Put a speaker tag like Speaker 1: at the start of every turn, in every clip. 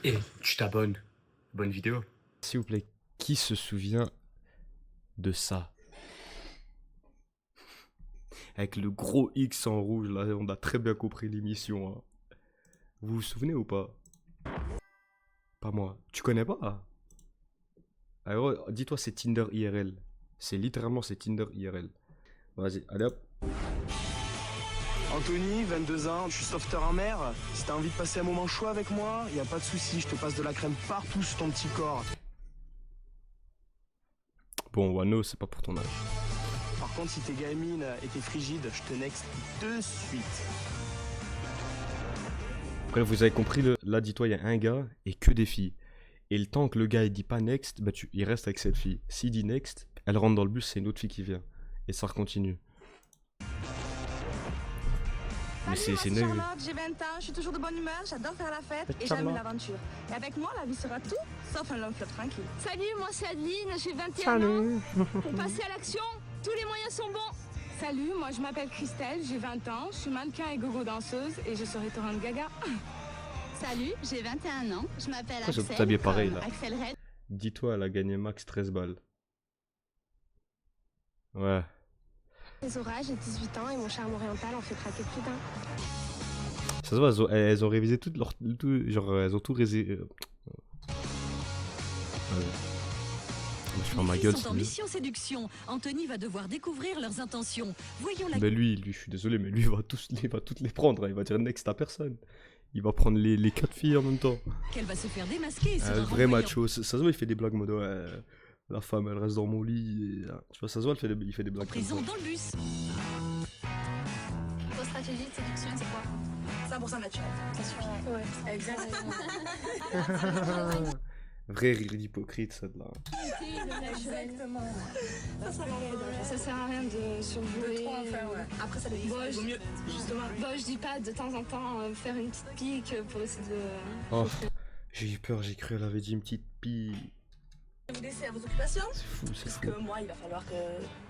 Speaker 1: Et tu t'abonnes. Bonne vidéo.
Speaker 2: S'il vous plaît, qui se souvient de ça? Avec le gros X en rouge, là, on a très bien compris l'émission. Hein. Vous vous souvenez ou pas? Pas moi. Tu connais pas? Alors, dis-toi, c'est Tinder IRL. C'est littéralement, c'est Tinder IRL. Vas-y, allez hop.
Speaker 3: Anthony, 22 ans, je suis sauveteur en mer. Si t'as envie de passer un moment chaud avec moi, y a pas de souci, je te passe de la crème partout sur ton petit corps.
Speaker 2: Bon, Wano, c'est pas pour ton âge.
Speaker 3: Par contre, si t'es gamine et t'es frigide, je te next de suite.
Speaker 2: Après, vous avez compris, là, dis-toi, il y a un gars et que des filles. Et le temps que le gars il dit pas next, bah il reste avec cette fille. S'il dit next, elle rentre dans le bus, c'est une autre fille qui vient. Et ça continue. Mais c'est
Speaker 4: Salut,
Speaker 2: nul.
Speaker 4: moi, Charlotte, j'ai 20 ans, je suis toujours de bonne humeur, j'adore faire la fête et
Speaker 2: Charlotte.
Speaker 4: j'aime l'aventure. Et avec moi, la vie sera tout sauf un long fleuve tranquille.
Speaker 5: Salut, moi c'est Adeline, j'ai 21 ans. Pour passer à l'action, tous les moyens sont bons.
Speaker 4: Salut, moi je m'appelle Christelle, j'ai 20 ans, je suis mannequin et gogo danseuse et je serai torrent de gaga.
Speaker 5: Salut, j'ai 21 ans, je m'appelle
Speaker 2: Pourquoi ils sont
Speaker 5: Axel.
Speaker 2: tous habillés pareil,
Speaker 5: comme
Speaker 2: là?
Speaker 5: Axel Red.
Speaker 2: Dis-toi, elle a gagné max 13 balles. Ouais.
Speaker 6: Les orages, j'ai 18 ans et mon charme oriental en fait craquer plus d'un.
Speaker 2: Ça se voit, elles ont révisé tout leur... genre, elles ont tout révisé... Je fais ma
Speaker 7: Les
Speaker 2: gueule,
Speaker 7: filles sont en
Speaker 2: c'est mieux.
Speaker 7: mission séduction. Anthony va devoir découvrir leurs intentions. Voyons la
Speaker 2: Mais lui, je suis désolé, mais lui, il va toutes les prendre. Hein. Il va dire next à personne. Il va prendre les 4 filles en même temps.
Speaker 7: qu'elle va se faire démasquer. et sera
Speaker 2: Le vrai
Speaker 7: renvoyée
Speaker 2: macho. Ça se voit, il fait des blagues mode ouais, la femme, elle reste dans mon lit. Et, tu vois, ça se voit, il fait des
Speaker 7: en
Speaker 2: blagues comme ça.
Speaker 7: prison dans le bus.
Speaker 5: Vos stratégies de séduction, c'est quoi?
Speaker 4: 100% naturel, ça suffit.
Speaker 6: Ouais.
Speaker 4: Exactement.
Speaker 2: Vrai rire d'hypocrite, ça de là.
Speaker 4: Exactement. Ça sert à rien de surjouer. Après, ça dépend. Vaut mieux, justement. Bon, je dis pas de temps en temps faire une petite pique pour essayer de.
Speaker 2: Oh, j'ai eu peur, j'ai cru elle avait dit une petite pie.
Speaker 4: Vous laisser à vos occupations.
Speaker 2: C'est fou, c'est
Speaker 4: Parce
Speaker 2: fou.
Speaker 4: que moi, il va falloir que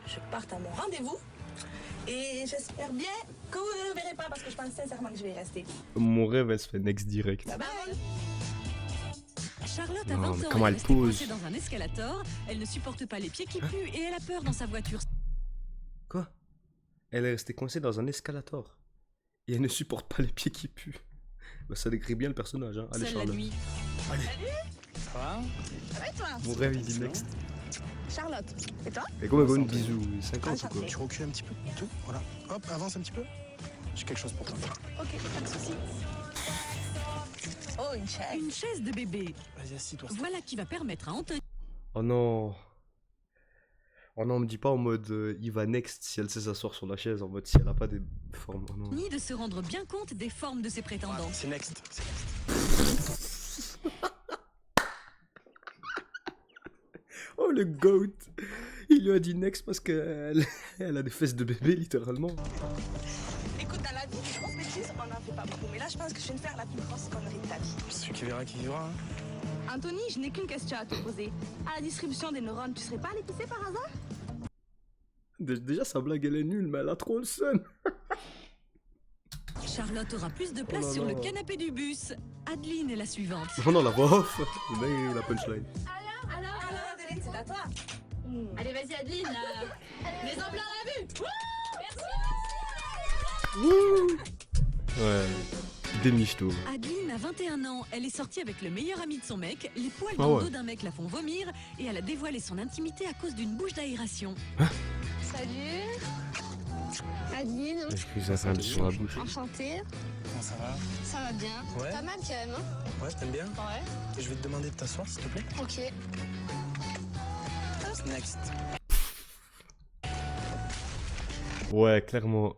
Speaker 4: je parte à mon rendez-vous. Et j'espère bien que vous ne le verrez pas parce que je pense sincèrement que je vais y rester.
Speaker 2: Mon rêve, elle se fait next direct.
Speaker 4: Bye bye.
Speaker 7: Charlotte a
Speaker 2: Non,
Speaker 7: 20
Speaker 2: mais
Speaker 7: ans.
Speaker 2: comment
Speaker 7: elle
Speaker 2: elle
Speaker 7: est restée
Speaker 2: pose.
Speaker 7: coincée dans un escalator. Elle ne supporte pas les pieds qui puent et elle a peur dans sa voiture.
Speaker 2: Quoi? Elle est restée coincée dans un escalator. Et elle ne supporte pas les pieds qui puent. Bah, ça décrit bien le personnage, hein. Allez,
Speaker 7: Seule la
Speaker 2: Charlotte.
Speaker 7: nuit.
Speaker 3: Ça va?
Speaker 4: Ça va et toi?
Speaker 2: Mon rêve, il dit next.
Speaker 4: Charlotte. Et toi?
Speaker 2: Et comme un bisou, 50 ou quoi?
Speaker 3: Tu recules un petit peu, tout, voilà. Hop, avance un petit peu. J'ai quelque chose pour toi.
Speaker 4: Ok, pas de soucis. Oh, une chaise.
Speaker 7: Une chaise de bébé.
Speaker 3: Vas-y, assis-toi.
Speaker 7: Voilà qui va permettre à Anthony
Speaker 2: Oh non. Oh non, me dis pas en mode il va next si elle sait s'asseoir sur la chaise, en mode si elle a pas des formes. Oh non.
Speaker 7: de se rendre bien compte des formes de ses prétendants.
Speaker 3: C'est next, c'est next.
Speaker 2: Oh le goat. Il lui a dit next parce qu'elle elle a des fesses de bébé littéralement.
Speaker 4: Écoute, dans la vie, les grosses bêtises, on n'en fait pas beaucoup. Mais là, je pense que je viens de faire la plus grosse connerie de ta vie.
Speaker 3: Celui qui verra qui vivra. Hein.
Speaker 4: Anthony, je n'ai qu'une question à te poser. À la distribution des neurones, tu serais pas allé pisser par hasard?
Speaker 2: Déjà sa blague elle est nulle mais elle a trop le seum.
Speaker 7: Charlotte aura plus de place
Speaker 2: Oh là
Speaker 7: sur le
Speaker 2: là.
Speaker 7: canapé du bus. Adeline est la suivante.
Speaker 2: Oh non la voix off. Mais la punchline.
Speaker 4: Alors, Adeline, c'est à toi.
Speaker 5: Allez, vas-y Adeline, les en plein la vue.
Speaker 2: Ouais. Des michtos.
Speaker 7: Adeline a 21 ans. Elle est sortie avec le meilleur ami de son mec. Les poils
Speaker 2: Ah
Speaker 7: dans
Speaker 2: ouais.
Speaker 7: le dos d'un mec la font vomir et elle a dévoilé son intimité à cause d'une bouche d'aération.
Speaker 6: Salut. Adeline,
Speaker 2: J'ai cru que ça serait sur la bouche.
Speaker 6: enchantée.
Speaker 3: Comment ça va?
Speaker 6: Ça va bien.
Speaker 3: Ouais.
Speaker 6: Pas mal quand même, hein?
Speaker 3: Ouais, t'aimes bien?
Speaker 6: Ouais.
Speaker 3: Je vais te demander de t'asseoir, s'il te plaît.
Speaker 6: Ok.
Speaker 3: Next.
Speaker 2: Ouais, clairement.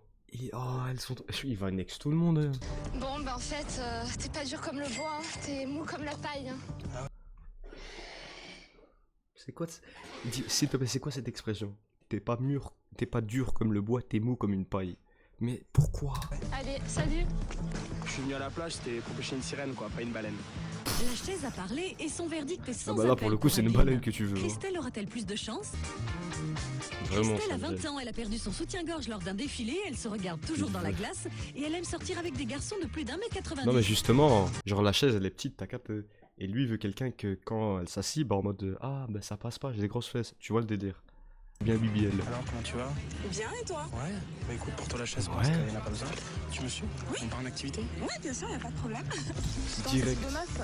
Speaker 2: Oh, elles sont. Il va next tout le monde. Hein.
Speaker 6: Bon, bah en fait, t'es pas dur comme le bois, hein. T'es mou comme la paille. Hein.
Speaker 2: C'est quoi s'il te plaît, c'est quoi cette expression? T'es pas mûr, t'es pas dur comme le bois, t'es mou comme une paille. Mais pourquoi?
Speaker 6: Allez, salut.
Speaker 3: Je suis venu à la plage, c'était pour pêcher une sirène, quoi, pas une baleine.
Speaker 7: La chaise a parlé et son verdict est sans
Speaker 2: Ah bah là pour
Speaker 7: appel
Speaker 2: le coup c'est une
Speaker 7: Adeline.
Speaker 2: baleine que tu veux. Hein.
Speaker 7: Christelle aura-t-elle plus de chance?
Speaker 2: Vraiment.
Speaker 7: Christelle a
Speaker 2: ça me
Speaker 7: 20
Speaker 2: gêne.
Speaker 7: ans, elle a perdu son soutien-gorge lors d'un défilé, elle se regarde toujours dans la glace et elle aime sortir avec des garçons de plus d'1m90.
Speaker 2: Non mais justement, genre la chaise elle est petite, t'as capté. Et lui, il veut quelqu'un que quand elle s'assit, bah en mode ah, bah ça passe pas, j'ai des grosses fesses. Tu vois le délire. Bien BBL.
Speaker 3: Alors, comment tu vas?
Speaker 8: Bien, et toi?
Speaker 3: Ouais. Bah écoute, pour toi la chaise,
Speaker 2: Ouais.
Speaker 3: parce qu'elle n'a pas besoin. Tu me suis? On part en activité?
Speaker 8: Oui, bien sûr, y a pas de problème.
Speaker 2: Direct.
Speaker 8: De meuf?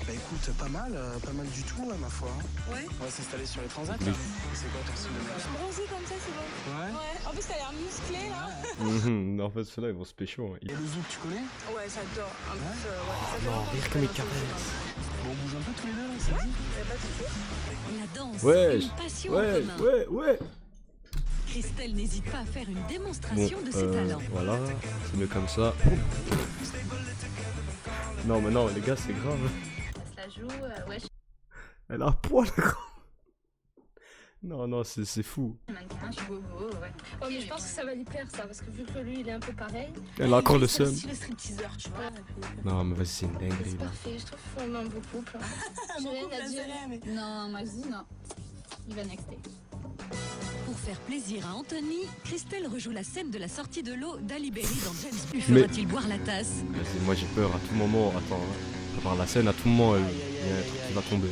Speaker 3: Bah écoute, pas mal du tout, ma foi.
Speaker 8: Ouais.
Speaker 3: On va s'installer sur les transats.
Speaker 2: Oui.
Speaker 3: Là. C'est quoi ton style de mec?
Speaker 8: Bronzé comme ça, c'est bon.
Speaker 3: Ouais.
Speaker 8: Ouais. En plus, t'as l'air musclé, là.
Speaker 2: En fait, ceux-là, ils vont se pécho. Hein.
Speaker 3: Et le zouk, tu connais?
Speaker 8: Ouais, j'adore. Un peu, ouais. Ça fait
Speaker 2: Non,
Speaker 8: longtemps
Speaker 2: rire
Speaker 8: que
Speaker 2: comme
Speaker 8: je
Speaker 2: une
Speaker 8: fais un peu de
Speaker 2: caresse.
Speaker 3: Bon, on bouge un peu tous les deux, là, ça te dit?
Speaker 8: Y a pas de souci.
Speaker 7: La danse,
Speaker 2: Ouais,
Speaker 7: une passion en
Speaker 2: ouais,
Speaker 7: commun.
Speaker 2: ouais.
Speaker 7: Christelle n'hésite pas à faire une
Speaker 2: Bon,
Speaker 7: démonstration de ses talents.
Speaker 2: voilà, c'est mieux comme ça. Non, mais non, les gars, c'est grave.
Speaker 4: Ça joue, ouais, je
Speaker 2: Elle a un poil, gros. Non, c'est fou.
Speaker 4: suis mannequin, je suis bobo, ouais. Oh, mais je pense que ça va lui plaire ça, parce que vu que lui il est un peu pareil.
Speaker 2: Elle a encore le seum.
Speaker 8: C'est le stripteaseur, tu vois.
Speaker 2: Non, mais vas-y, c'est une dinguerie,
Speaker 4: C'est
Speaker 2: là.
Speaker 4: parfait, je trouve qu'il faut un beau couple. J'ai rien à dire.
Speaker 5: Non, moi je dis non. Il va nexter.
Speaker 7: Pour faire plaisir à Anthony, Christelle rejoue la scène de la sortie de l'eau d'Ali Berry dans James Bond. Lui
Speaker 2: Mais-
Speaker 7: fera-t-il boire la tasse?
Speaker 2: Vas-y, moi j'ai peur à tout moment. Attends, hein. Prépare la scène, à tout moment, il y a un truc qui va tomber.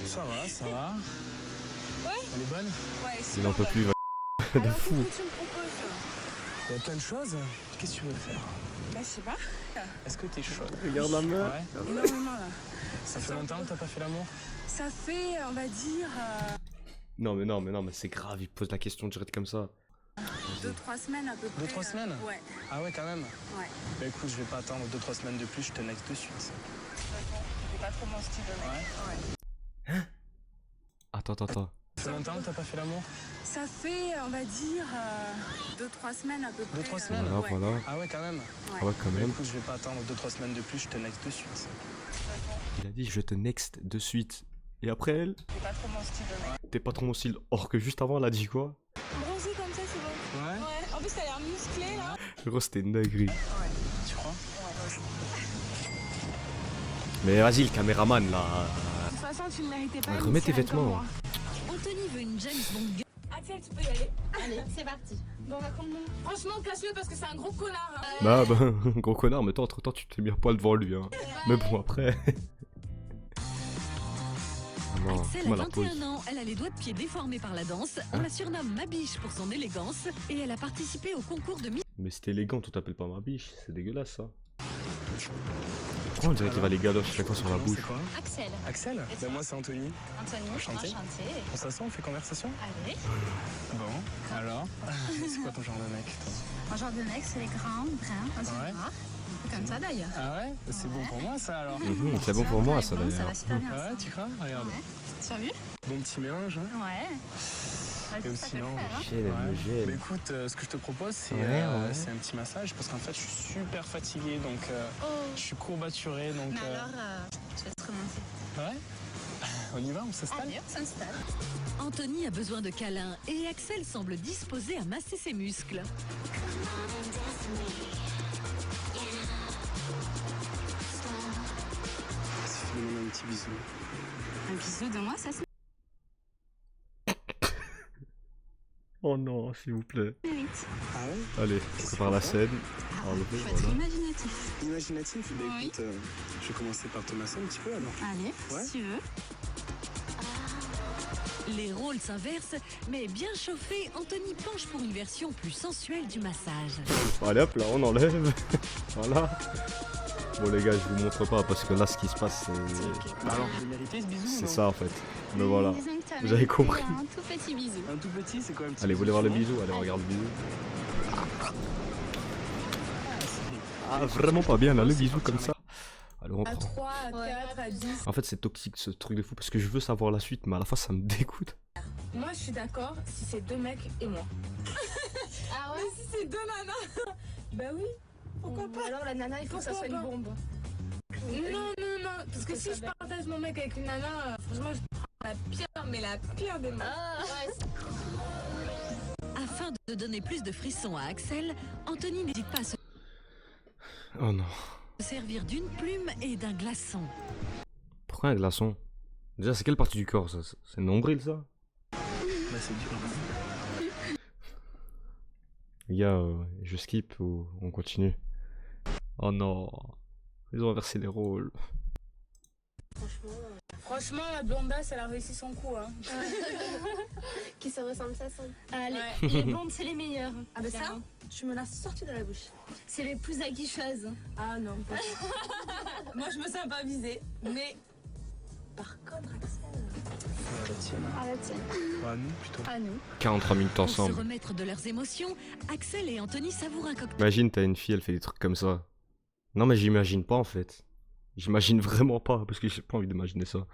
Speaker 3: Ça va, ça va. Ouais. Elle est bonne?
Speaker 8: Ouais,
Speaker 2: Il en peut plus, il va de fou.
Speaker 8: qu'est-ce que tu me proposes?
Speaker 3: Il y a plein de choses. Qu'est-ce que tu veux faire?
Speaker 8: Bah, je sais pas.
Speaker 3: Est-ce que t'es chaude?
Speaker 2: Regarde la main.
Speaker 3: Ouais.
Speaker 8: Énormément, là.
Speaker 3: Ça fait longtemps que t'as pas fait l'amour?
Speaker 8: Ça fait, on va dire,
Speaker 2: Non, mais c'est grave, il pose la question direct comme ça.
Speaker 8: 2-3 semaines à peu près.
Speaker 3: 2-3 semaines?
Speaker 8: Ouais,
Speaker 3: Ah ouais, quand même.
Speaker 8: ouais.
Speaker 3: Bah écoute, je vais pas attendre 2-3 semaines de plus, je te next de suite.
Speaker 8: C'est pas trop mon style de mec. Ouais.
Speaker 2: Attends.
Speaker 3: Ça fait longtemps que t'as pas fait l'amour?
Speaker 8: Ça fait, on va dire, 2-3 semaines à peu près.
Speaker 3: 2-3 semaines?
Speaker 2: Voilà.
Speaker 3: Ah ouais, quand même.
Speaker 2: Ah ouais, quand
Speaker 3: Bah
Speaker 2: même.
Speaker 3: écoute, je vais pas attendre 2-3 semaines de plus, je te next de suite.
Speaker 2: Il a dit, je te next de suite. Et après elle,
Speaker 8: C'est pas trop mon style de mec.
Speaker 2: t'es pas trop mon style. Or que juste avant, elle a dit quoi?
Speaker 8: Bronzé comme ça, c'est bon.
Speaker 3: Ouais?
Speaker 8: Ouais. En plus, t'as l'air musclé, là.
Speaker 2: Gros, c'était une dinguerie.
Speaker 3: Tu crois?
Speaker 2: Mais vas-y, le caméraman là.
Speaker 8: De toute façon, tu ne méritais pas.
Speaker 2: Remets tes vêtements.
Speaker 7: Anthony veut une James Bond girl.
Speaker 8: Axel, tu peux y aller.
Speaker 4: Allez, c'est parti. Bon, on va comment?
Speaker 8: Franchement, casse-le parce que c'est un gros connard. Hein.
Speaker 2: Bah, gros connard, mais toi, entre temps, tu t'es mis un poil devant lui. Hein. Mais bon, après. Non,
Speaker 7: Axel
Speaker 2: moi
Speaker 7: a
Speaker 2: la pose.
Speaker 7: 21 ans, elle a les doigts de pied déformés par la danse. On la surnomme Mabiche pour son élégance et elle a participé au concours de Miss.
Speaker 2: Mais c'est élégant, tu t'appelles pas ma biche, c'est dégueulasse ça. Pourquoi on dirait qu'il va les galoches chaque fois sur la
Speaker 3: Non,
Speaker 2: bouche?
Speaker 3: c'est quoi?
Speaker 5: Axel,
Speaker 3: Axel? Bah moi c'est Anthony.
Speaker 5: Anthony,
Speaker 3: Enchanté.
Speaker 5: enchanté.
Speaker 3: On s'assoit, on fait conversation?
Speaker 5: Allez.
Speaker 3: Bon, alors? C'est quoi ton genre de mec, toi?
Speaker 5: Un genre de mec, c'est les grands, bruns, un
Speaker 3: Ouais.
Speaker 5: noir. Un peu comme ça d'ailleurs.
Speaker 3: Ah ouais? C'est bon pour moi ça alors?
Speaker 2: C'est bon pour moi ça
Speaker 5: Ça va
Speaker 2: d'ailleurs.
Speaker 5: super bien.
Speaker 3: Ouais, tu crois? Regarde.
Speaker 5: Ouais. Tu as vu?
Speaker 3: Bon petit mélange, hein?
Speaker 5: Ouais.
Speaker 3: Et
Speaker 5: Ça
Speaker 3: aussi
Speaker 5: peut le
Speaker 3: non.
Speaker 5: faire, hein.
Speaker 2: Gêne, elle me
Speaker 3: Bah
Speaker 2: gêne.
Speaker 3: écoute, ce que je te propose, c'est
Speaker 2: Ouais.
Speaker 3: c'est un petit massage parce qu'en fait, je suis super fatigué, donc
Speaker 5: Oh.
Speaker 3: je suis courbaturé, donc.
Speaker 5: Mais alors, je vais te commencer.
Speaker 3: Ouais. On y va, on s'installe.
Speaker 5: Allez, on s'installe.
Speaker 7: Anthony a besoin de câlins et Axel semble disposé à masser ses muscles.
Speaker 3: Fais-moi un petit bisou.
Speaker 5: Un bisou de moi, ça se
Speaker 2: Oh non, s'il vous plaît.
Speaker 5: mérite.
Speaker 3: Ah ouais?
Speaker 2: Allez, prépare la scène.
Speaker 5: Ah,
Speaker 2: Enlevez,
Speaker 5: faut être
Speaker 2: voilà.
Speaker 5: imaginatif.
Speaker 3: Imaginatif. Bah
Speaker 5: Oui.
Speaker 3: écoute, je vais commencer par te masser un petit peu alors.
Speaker 5: Allez,
Speaker 3: Ouais.
Speaker 5: si tu veux.
Speaker 7: Les rôles s'inversent, mais bien chauffé, Anthony penche pour une version plus sensuelle du massage.
Speaker 2: Allez hop là, on enlève. Voilà. Bon les gars, je vous montre pas parce que là ce qui se passe c'est.
Speaker 3: Bah alors, j'ai mérité ce bisou ou
Speaker 2: C'est
Speaker 3: non?
Speaker 2: ça en fait. Mais voilà.
Speaker 5: Disons que t'as
Speaker 2: Vous avez
Speaker 5: mérité
Speaker 2: compris.
Speaker 5: Un tout petit bisou.
Speaker 3: Un tout petit, c'est quoi un petit
Speaker 2: Allez, vous voulez voir le
Speaker 3: bisou
Speaker 2: bisou? Allez, regarde le bisou.
Speaker 3: Ah,
Speaker 2: Ah, vraiment pas bien là, le bisou comme ça. Allez, on
Speaker 8: À
Speaker 2: prend.
Speaker 8: 3, à 4, à 10.
Speaker 2: En fait, c'est toxique ce truc de fou parce que je veux savoir la suite, mais à la fois ça me dégoûte.
Speaker 8: Moi, je suis d'accord si c'est 2 mecs et moi.
Speaker 5: Ah ouais?
Speaker 8: Si c'est 2 nanas. Bah oui. Pourquoi
Speaker 4: Ou
Speaker 8: pas?
Speaker 4: alors la nana, il faut que ça soit une
Speaker 8: Pourquoi
Speaker 4: bombe.
Speaker 8: Non. Parce que si je partage mon mec avec une nana, franchement, je prends la pire, mais la pire des mecs.
Speaker 4: Ah, ouais.
Speaker 7: Afin de donner plus de frissons à Axel, Anthony n'hésite pas à se
Speaker 2: Oh non.
Speaker 7: servir d'une plume et d'un glaçon.
Speaker 2: Pourquoi un glaçon? Déjà, c'est quelle partie du corps ça? C'est le nombril ça?
Speaker 3: Bah c'est dur.
Speaker 2: Les gars, je skip ou on continue? Oh non. Ils ont inversé les rôles.
Speaker 8: Franchement, la blondasse, elle a réussi son coup. Hein.
Speaker 4: Qui se ressemble, ça semble.
Speaker 5: Les blondes, c'est les meilleures.
Speaker 8: Ah ben ça, tu me l'as sorti de la bouche.
Speaker 5: C'est les plus aguicheuses.
Speaker 8: Ah non, pas moi je me sens pas visée, mais par contre, Axel.
Speaker 4: Ah, la tienne.
Speaker 3: À nous, plutôt.
Speaker 4: À nous.
Speaker 2: 43 minutes
Speaker 7: Pour se
Speaker 2: ensemble.
Speaker 7: remettre de leurs émotions, Axel et Anthony savourent un cocktail.
Speaker 2: Imagine, t'as une fille, elle fait des trucs comme ça. Non, mais j'imagine pas en fait. J'imagine vraiment pas, parce que j'ai pas envie d'imaginer ça.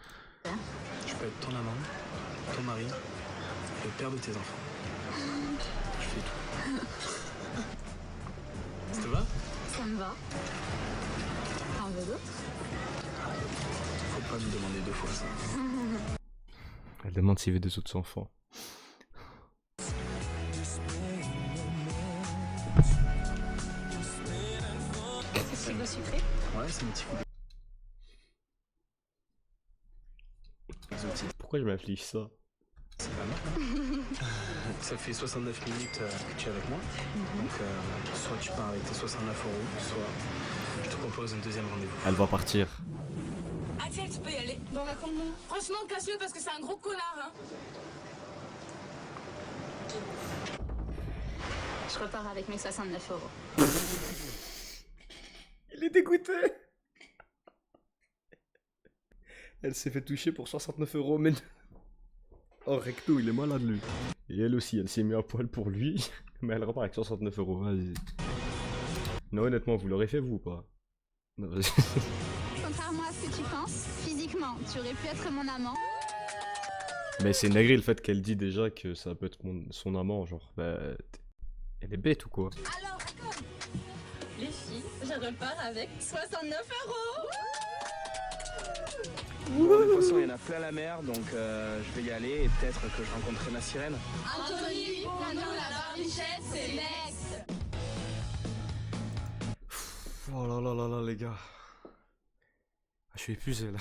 Speaker 3: Je peux être ton amant, ton mari, le père de tes enfants. Je fais tout. Ça te va?
Speaker 4: Ça me va. T'en veux d'autres?
Speaker 3: Faut pas me demander 2 fois ça.
Speaker 2: Elle demande s'il veut des autres enfants.
Speaker 4: C'est sucre sucré.
Speaker 3: Ouais, c'est un petit coup exotique.
Speaker 2: Pourquoi je m'afflige ça?
Speaker 3: C'est pas mal. Ça fait 69 minutes que tu es avec moi. Donc, soit tu pars avec tes 69 €, soit je te propose un deuxième rendez-vous.
Speaker 2: Elle va partir.
Speaker 8: Axel, tu peux y aller.
Speaker 5: Bon, raconte-moi.
Speaker 8: Franchement, casse-le parce que c'est un gros connard. Hein.
Speaker 4: Je repars avec mes 69 €.
Speaker 2: Il est dégoûté. Elle s'est fait toucher pour 69 €, mais... Oh, recto, il est malade, lui. Et elle aussi, elle s'est mis à poil pour lui. Mais elle repart avec 69 €, vas-y. Non, honnêtement, vous l'aurez fait, vous, ou pas? Non, vas-y.
Speaker 6: Contrairement à ce que tu penses, physiquement, tu aurais pu être mon amant.
Speaker 2: Mais c'est nagré le fait qu'elle dit déjà que ça peut être son amant, genre, bah... Elle est bête ou quoi?
Speaker 8: Alors, d'accord. Les filles, je repars avec 69 €.
Speaker 3: Bon, de toute façon, il y en a plein la mer, donc je vais y aller et peut-être que je rencontrerai ma sirène.
Speaker 8: Anthony, pour nous, la barbichette, c'est next.
Speaker 2: Oh là là là là, les gars. Ah, je suis épuisé, là.